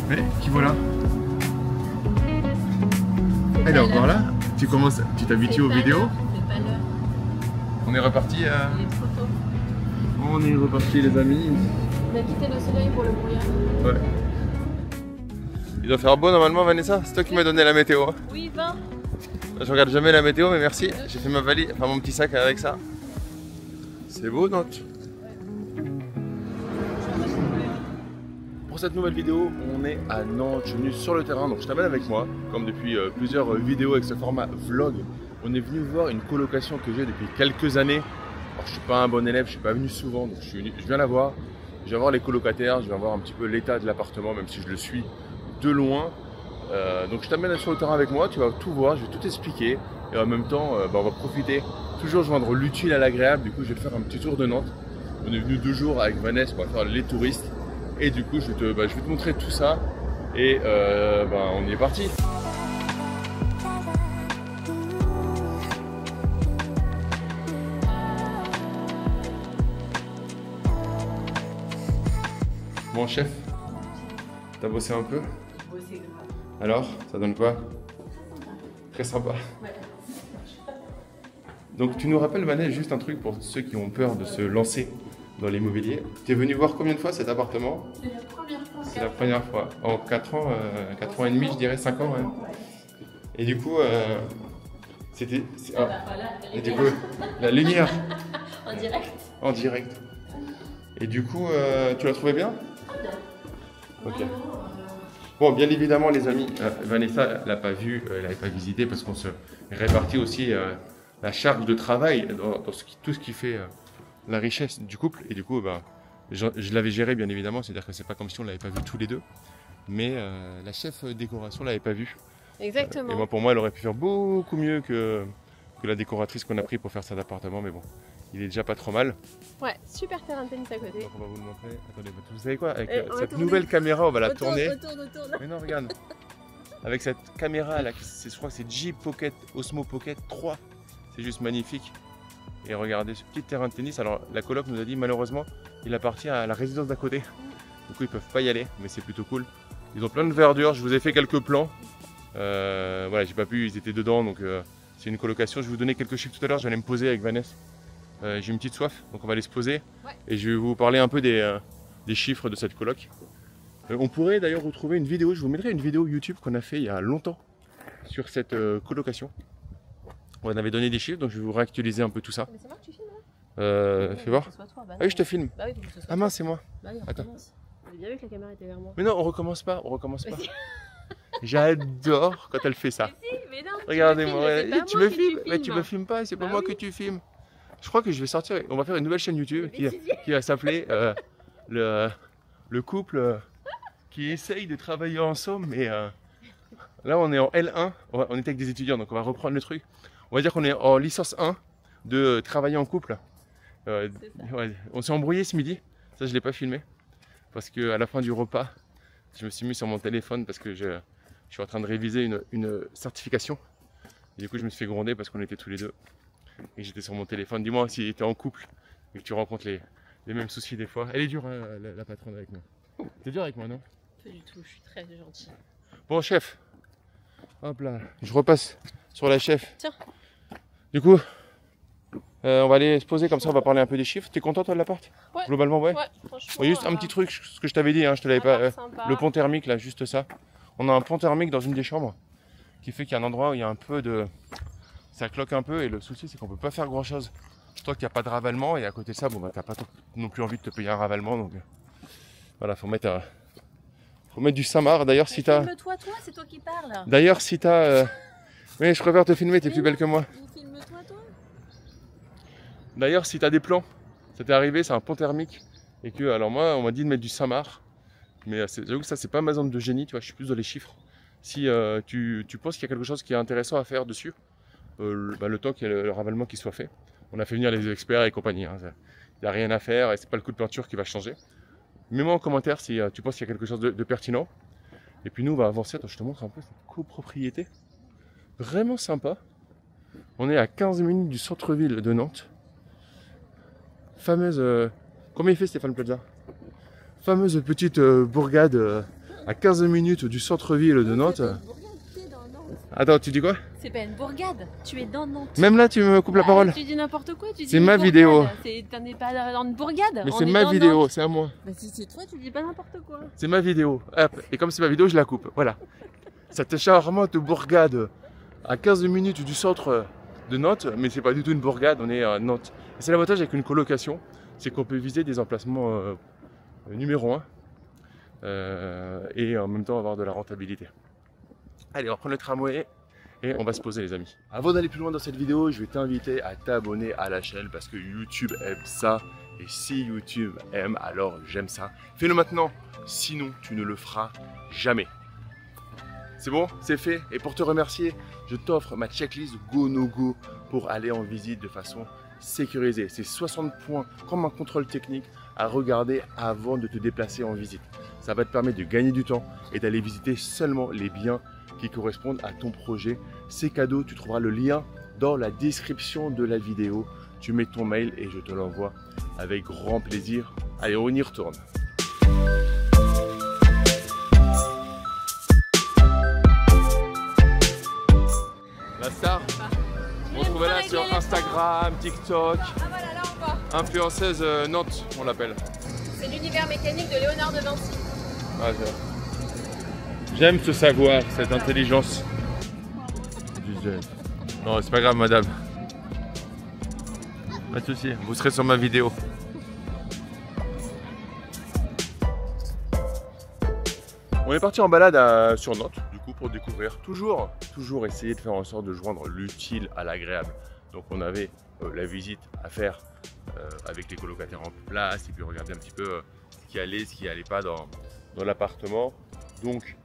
Mais qui voilà? Elle est encore là? Tu commences, tu t'habitues aux vidéos? C'est pas l'heure. On est reparti. Il est trop tôt. On est reparti les amis. On a quitté le soleil pour le brouillard. Ouais. Il doit faire beau normalement Vanessa? C'est toi qui m'as donné la météo. Oui, 20. Je regarde jamais la météo mais merci. J'ai fait ma valise, enfin mon petit sac avec ça. C'est beau Nantes. Pour cette nouvelle vidéo, on est à Nantes, je suis venu sur le terrain, donc je t'amène avec moi, comme depuis plusieurs vidéos avec ce format vlog. On est venu voir une colocation que j'ai depuis quelques années. Alors je suis pas un bon élève, je suis pas venu souvent, donc je viens la voir. Je viens voir les colocataires, je viens voir un petit peu l'état de l'appartement, même si je le suis de loin. Donc je t'amène sur le terrain avec moi, tu vas tout voir, je vais tout expliquer. Et en même temps, on va profiter, toujours joindre l'utile à l'agréable. Du coup, je vais te faire un petit tour de Nantes. On est venu 2 jours avec Vanessa pour faire les touristes. Et du coup, je vais te montrer tout ça. Et on y est parti. Bon chef, t'as bossé un peu? Bossé grave. Alors, ça donne quoi? Très sympa. Ouais. Donc tu nous rappelles Vanessa juste un truc pour ceux qui ont peur de se lancer dans l'immobilier. Tu es venu voir combien de fois cet appartement? C'est la première fois. C'est la première fois. En 4 ans, 4 ans et demi, je dirais 5 ans. Ouais. Et du coup, c'était... Et du coup, la lumière. En direct. En direct. Et du coup, tu l'as trouvé bien? Ok. Bon, bien évidemment, les amis, Vanessa l'a pas vu, elle n'avait pas visité parce qu'on se répartit aussi la charge de travail dans tout ce qui fait la richesse du couple. Et du coup, je l'avais géré, bien évidemment, c'est-à-dire que c'est pas comme si on l'avait pas vu tous les deux. Mais la chef décoration l'avait pas vu. Exactement. Et moi, pour moi, elle aurait pu faire beaucoup mieux que la décoratrice qu'on a pris pour faire cet appartement. Mais bon, il est déjà pas trop mal. Ouais, super terrain de tennis à côté. Donc on va vous le montrer. Attendez, vous savez quoi? Avec cette tourner. nouvelle caméra, on va la Retourne, tourner. retourne. Mais non, regarde. Avec cette caméra là, je crois que c'est Jeep Pocket, Osmo Pocket 3. C'est juste magnifique. Et regardez ce petit terrain de tennis. Alors la coloc nous a dit malheureusement, il appartient à la résidence d'à côté. Du coup, ils peuvent pas y aller, mais c'est plutôt cool. Ils ont plein de verdure. Je vous ai fait quelques plans. Voilà, j'ai pas pu, ils étaient dedans, donc c'est une colocation. Je vais vous donner quelques chiffres tout à l'heure. J'allais me poser avec Vanessa. J'ai une petite soif, donc on va aller se poser. Ouais. Et je vais vous parler un peu des chiffres de cette coloc. On pourrait d'ailleurs retrouver une vidéo, je vous mettrai une vidéo YouTube qu'on a fait il y a longtemps sur cette colocation. On avait donné des chiffres, donc je vais vous réactualiser un peu tout ça. Mais c'est moi que tu filmes là? Fais voir. Ah oui, je te filme. Bah oui, faut que ce soit ah mince, c'est moi. Bah oui, on recommence. J'ai bien vu que la caméra était vers moi. Mais non, on recommence pas, on recommence pas. J'adore quand elle fait ça. Mais si, mais non, regardez-moi, tu me filmes, mais tu filmes. me filmes pas, c'est pas moi que tu filmes. Je crois que je vais sortir, on va faire une nouvelle chaîne YouTube qui va s'appeler le couple qui essaye de travailler ensemble, mais là on est en L1, on était avec des étudiants, donc on va reprendre le truc. On va dire qu'on est en licence 1 de travailler en couple. Ouais, on s'est embrouillé ce midi, ça je l'ai pas filmé, parce qu'à la fin du repas, je me suis mis sur mon téléphone parce que je suis en train de réviser une certification. Et du coup je me suis fait gronder parce qu'on était tous les deux. Et j'étais sur mon téléphone. Dis-moi si tu es en couple et que tu rencontres les mêmes soucis des fois. Elle est dure, hein, la patronne avec moi. T'es dur avec moi, non? Pas du tout, je suis très gentille. Bon, chef. Hop là, je repasse sur la chef. Tiens. Du coup, on va aller se poser comme ça, on va parler un peu des chiffres. T'es content toi de l'appart? Ouais. Globalement, ouais. Ouais, franchement. Bon, juste un petit truc, ce que je t'avais dit, hein, je te l'avais pas. Le pont thermique là, juste ça. On a un pont thermique dans une des chambres qui fait qu'il y a un endroit où il y a un peu de. Ça cloque un peu et le souci c'est qu'on peut pas faire grand chose. Toi qu'il n'y a pas de ravalement et à côté de ça, bon bah t'as pas non plus envie de te payer un ravalement, donc voilà, faut mettre du Samar. D'ailleurs si t'as. Filme-toi, toi, c'est toi qui parles. D'ailleurs si t'as. Mais je préfère te filmer, t'es plus belle que moi. Filme-toi, toi. D'ailleurs si t'as des plans, ça t'est arrivé, c'est un pont thermique et que alors moi on m'a dit de mettre du Samar, mais j'avoue que ça c'est pas ma zone de génie, tu vois, je suis plus dans les chiffres. Si tu penses qu'il y a quelque chose qui est intéressant à faire dessus. Le temps qu'il y ait le ravalement qui soit fait. On a fait venir les experts et compagnie. Il n'y a rien à faire et c'est pas le coup de peinture qui va changer. Mets-moi en commentaire si tu penses qu'il y a quelque chose de pertinent. Et puis nous, on va avancer. Attends, je te montre un peu cette copropriété. Vraiment sympa. On est à 15 minutes du centre-ville de Nantes. Fameuse... Combien il fait Stéphane Plaza? Fameuse petite bourgade à 15 minutes du centre-ville de Nantes. Attends, tu dis quoi? C'est pas une bourgade, tu es dans Nantes. Même là, tu me coupes la parole. Tu dis n'importe quoi, tu dis c'est une ma bourgade. vidéo. T'en es pas dans une bourgade. Mais on c'est est ma dans vidéo, Nantes. c'est à moi. Bah si c'est toi, tu dis pas n'importe quoi. C'est ma vidéo. Hop. Et comme c'est ma vidéo, je la coupe. Voilà. Cette charmante bourgade à 15 minutes du centre de Nantes, mais c'est pas du tout une bourgade, on est à Nantes. Et c'est l'avantage avec une colocation, c'est qu'on peut viser des emplacements numéro 1 et en même temps avoir de la rentabilité. Allez, on va prendre le tramway et on va se poser les amis. Avant d'aller plus loin dans cette vidéo, je vais t'inviter à t'abonner à la chaîne parce que YouTube aime ça. Et si YouTube aime, alors j'aime ça. Fais-le maintenant, sinon tu ne le feras jamais. C'est bon, c'est fait. Et pour te remercier, je t'offre ma checklist Go No Go pour aller en visite de façon sécurisée. C'est 60 points comme un contrôle technique à regarder avant de te déplacer en visite. Ça va te permettre de gagner du temps et d'aller visiter seulement les biens qui correspondent à ton projet. C'est cadeau, tu trouveras le lien dans la description de la vidéo. Tu mets ton mail et je te l'envoie avec grand plaisir. Allez, on y retourne. La star, on trouve là sur Instagram, TikTok. Ah voilà, là on voit. Influenceuse Nantes, on l'appelle. C'est l'univers mécanique de Léonard de Vinci. Ah, j'aime ce savoir, cette intelligence. Non, c'est pas grave, madame. Pas de souci, vous serez sur ma vidéo. On est parti en balade sur Nantes, du coup, pour découvrir. Toujours essayer de faire en sorte de joindre l'utile à l'agréable. Donc, on avait la visite à faire avec les colocataires en place et puis regarder un petit peu ce qui allait, ce qui allait pas dans l'appartement. Donc,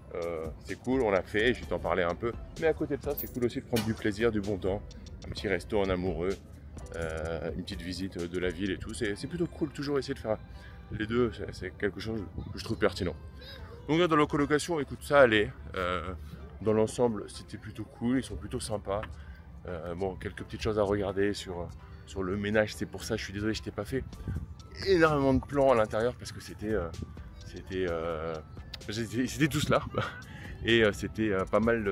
c'est cool, on l'a fait, je vais t'en parler un peu. Mais à côté de ça, c'est cool aussi de prendre du plaisir, du bon temps. Un petit resto en amoureux, une petite visite de la ville et tout. C'est plutôt cool, toujours essayer de faire les deux, c'est quelque chose que je trouve pertinent. Donc là, dans la colocation, écoute, ça allait. Dans l'ensemble, c'était plutôt cool, ils sont plutôt sympas. Bon, quelques petites choses à regarder sur le ménage, c'est pour ça, je suis désolé, je t'ai pas fait énormément de plans à l'intérieur parce que c'était tous là. Et c'était pas mal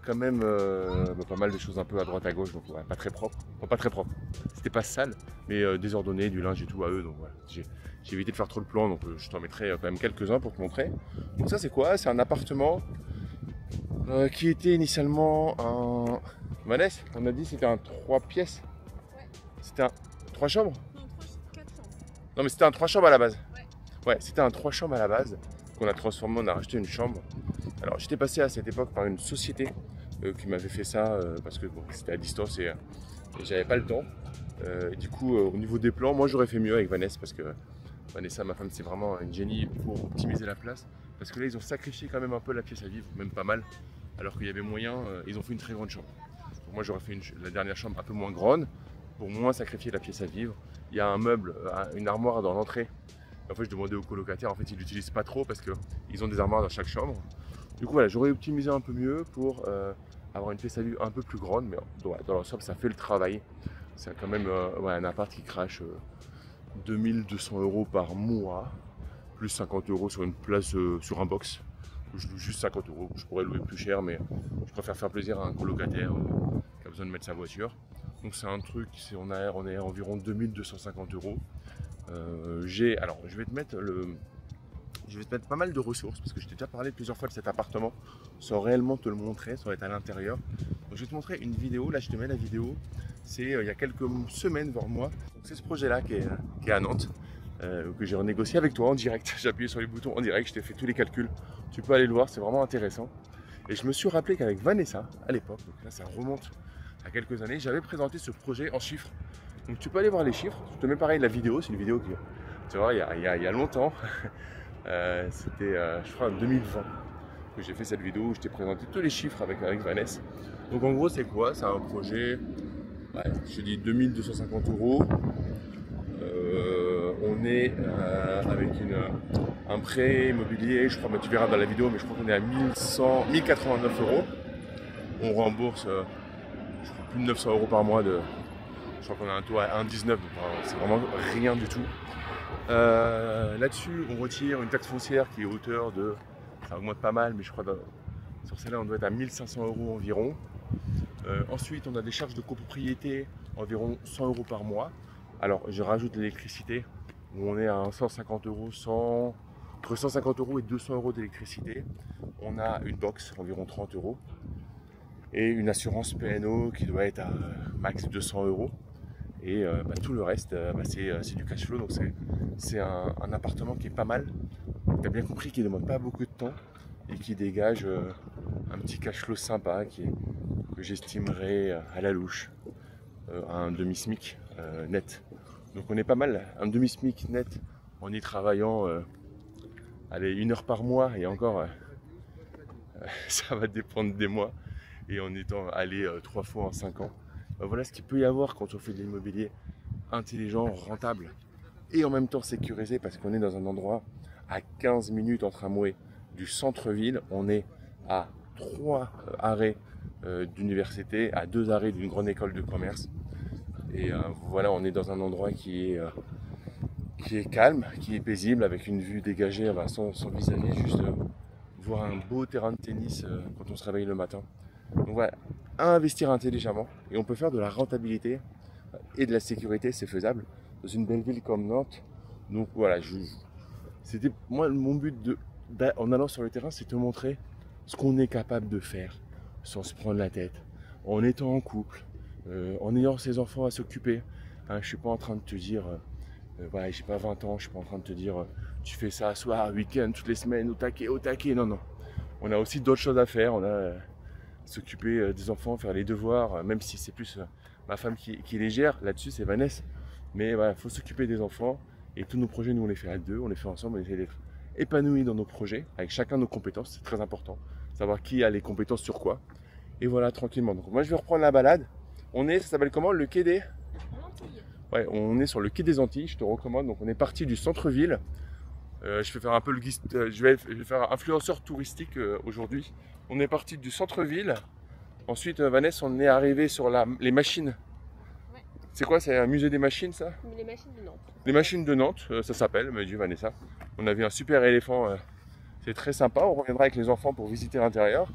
quand même, pas mal de choses un peu à droite à gauche, donc ouais, pas très propre. Enfin, pas très propre, c'était pas sale, mais désordonné, du linge et tout à eux, donc voilà. J'ai évité de faire trop de plans, donc je t'en mettrai quand même quelques-uns pour te montrer. Donc ça c'est quoi? C'est un appartement qui était initialement un... Vanessa, on a dit c'était un 3 pièces. Ouais. C'était un 3 chambres? Non, 4 chambres. Non mais c'était un 3 chambres à la base. Ouais. Ouais, c'était un 3 chambres à la base qu'on a transformé, on a racheté une chambre. Alors j'étais passé à cette époque par une société qui m'avait fait ça parce que bon, c'était à distance et j'avais pas le temps. Et du coup, au niveau des plans, moi j'aurais fait mieux avec Vanessa parce que Vanessa, ma femme, c'est vraiment une génie pour optimiser la place. Parce que là, ils ont sacrifié quand même un peu la pièce à vivre, même pas mal. Alors qu'il y avait moyen, ils ont fait une très grande chambre. Donc moi, j'aurais fait la dernière chambre un peu moins grande pour moins sacrifier la pièce à vivre. Il y a un meuble, une armoire dans l'entrée. En fait, je demandais aux colocataires, en fait, ils l'utilisent pas trop parce qu'ils ont des armoires dans chaque chambre. Du coup, voilà, j'aurais optimisé un peu mieux pour avoir une pièce à vivre un peu plus grande. Mais dans l'ensemble, ça fait le travail. C'est quand même ouais, un appart qui crache 2200 € par mois, plus 50 € sur une place, sur un box. Je loue juste 50 €, je pourrais louer plus cher, mais je préfère faire plaisir à un colocataire qui a besoin de mettre sa voiture. Donc c'est un truc, on est à environ 2250 €. Alors je vais te mettre pas mal de ressources parce que je t'ai déjà parlé plusieurs fois de cet appartement sans réellement te le montrer, sans être à l'intérieur. Donc je vais te montrer une vidéo, là je te mets la vidéo, c'est il y a quelques semaines voire mois. C'est ce projet là qui est à Nantes, que j'ai renégocié avec toi en direct. J'ai appuyé sur les boutons en direct, je t'ai fait tous les calculs, tu peux aller le voir, c'est vraiment intéressant. Et je me suis rappelé qu'avec Vanessa à l'époque, donc là ça remonte à quelques années, j'avais présenté ce projet en chiffres. Donc tu peux aller voir les chiffres, je te mets pareil la vidéo, c'est une vidéo qui, tu vois, il y a longtemps. C'était je crois en 2020 que j'ai fait cette vidéo où je t'ai présenté tous les chiffres avec Vanessa. Donc en gros c'est quoi? C'est un projet, ouais, je dis 2250 €. On est avec un prêt immobilier, je crois, bah, tu verras dans la vidéo, mais je crois qu'on est à 1089 €. On rembourse je crois, plus de 900 € par mois. Je crois qu'on a un taux à 1,19, donc c'est vraiment rien du tout. Là-dessus, on retire une taxe foncière qui est à hauteur de, ça augmente pas mal, mais je crois sur celle-là, on doit être à 1500 € environ. Ensuite, on a des charges de copropriété, environ 100 € par mois. Alors, je rajoute l'électricité, où on est à 150 €, entre 150 € et 200 € d'électricité. On a une box, environ 30 €, et une assurance PNO qui doit être à max 200 €. Et tout le reste, c'est du cash flow, donc c'est un appartement qui est pas mal. Tu as bien compris qu'il ne demande pas beaucoup de temps et qui dégage un petit cash flow sympa que j'estimerais à la louche à un demi-SMIC net. Donc on est pas mal, un demi-SMIC net en y travaillant allez, 1 heure par mois, et encore ça va dépendre des mois, et en étant allé 3 fois en 5 ans. Voilà ce qu'il peut y avoir quand on fait de l'immobilier intelligent, rentable et en même temps sécurisé, parce qu'on est dans un endroit à 15 minutes en tramway du centre-ville. On est à 3 arrêts d'université, à 2 arrêts d'une grande école de commerce. Et voilà, on est dans un endroit qui est calme, qui est paisible, avec une vue dégagée, sans vis-à-vis, juste voir un beau terrain de tennis quand on se réveille le matin. Donc voilà, à investir intelligemment, et on peut faire de la rentabilité et de la sécurité, c'est faisable dans une belle ville comme Nantes. Donc voilà, c'était moi mon but en allant sur le terrain, c'est de te montrer ce qu'on est capable de faire sans se prendre la tête, en étant en couple, en ayant ses enfants à s'occuper. Hein, je suis pas en train de te dire voilà, j'ai pas 20 ans, je suis pas en train de te dire tu fais ça soir, week-end, toutes les semaines, au taquet. Non, non. On a aussi d'autres choses à faire. On a s'occuper des enfants, faire les devoirs, même si c'est plus ma femme qui les gère. Là-dessus, c'est Vanessa. Mais voilà, il faut s'occuper des enfants. Et tous nos projets, nous, on les fait à deux, on les fait ensemble, on essaie d'être épanouis dans nos projets, avec chacun nos compétences. C'est très important. Savoir qui a les compétences sur quoi. Et voilà, tranquillement. Donc moi, je vais reprendre la balade. Ça s'appelle comment? Le quai des Antilles. Ouais, on est sur le quai des Antilles, je te recommande. Donc on est parti du centre-ville. Je vais faire un peu je vais faire influenceur touristique aujourd'hui. On est parti du centre-ville. Ensuite, Vanessa, on est arrivé sur les machines. Ouais. C'est quoi? C'est un musée des machines, ça? Les machines de Nantes. Les machines de Nantes, ça s'appelle, me dit Vanessa. On a vu un super éléphant, c'est très sympa. On reviendra avec les enfants pour visiter l'intérieur.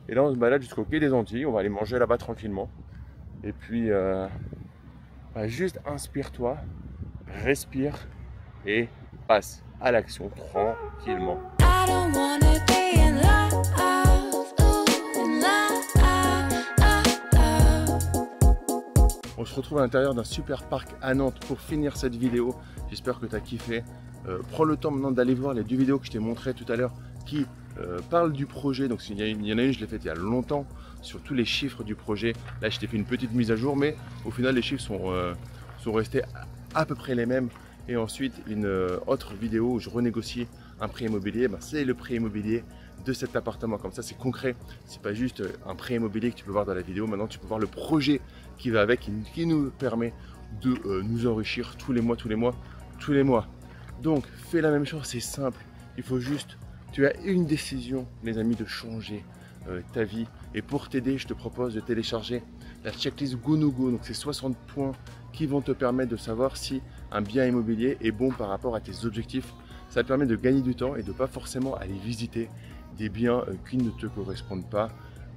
Et là, on se balade jusqu'au quai des Antilles. On va aller manger là-bas tranquillement. Et puis, juste inspire-toi, respire et passe à l'action tranquillement. On se retrouve à l'intérieur d'un super parc à Nantes pour finir cette vidéo. J'espère que tu as kiffé. Prends le temps maintenant d'aller voir les 2 vidéos que je t'ai montrées tout à l'heure qui parlent du projet. Donc il y en a une, je l'ai faite il y a longtemps, sur tous les chiffres du projet. Là, je t'ai fait une petite mise à jour, mais au final, les chiffres sont restés à peu près les mêmes. Et ensuite, une autre vidéo où je renégocie un prêt immobilier. C'est le prêt immobilier de cet appartement. Comme ça, c'est concret. C'est pas juste un prêt immobilier que tu peux voir dans la vidéo. Maintenant, tu peux voir le projet qui va avec, qui nous permet de nous enrichir tous les mois. Donc, fais la même chose, c'est simple. Il faut juste, tu as une décision, les amis, de changer ta vie. Et pour t'aider, je te propose de télécharger la checklist Go No Go. Donc, c'est 60 points qui vont te permettre de savoir si un bien immobilier est bon par rapport à tes objectifs. Ça te permet de gagner du temps et de ne pas forcément aller visiter des biens qui ne te correspondent pas.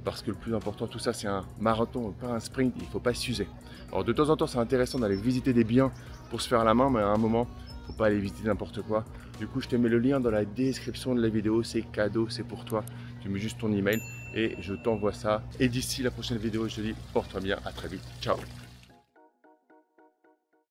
Parce que le plus important, tout ça, c'est un marathon, pas un sprint, il ne faut pas s'user. Alors de temps en temps, c'est intéressant d'aller visiter des biens pour se faire la main, mais à un moment, il ne faut pas aller visiter n'importe quoi. Du coup, je te mets le lien dans la description de la vidéo, c'est cadeau, c'est pour toi. Tu mets juste ton email et je t'envoie ça. Et d'ici la prochaine vidéo, je te dis, porte-toi bien, à très vite, ciao.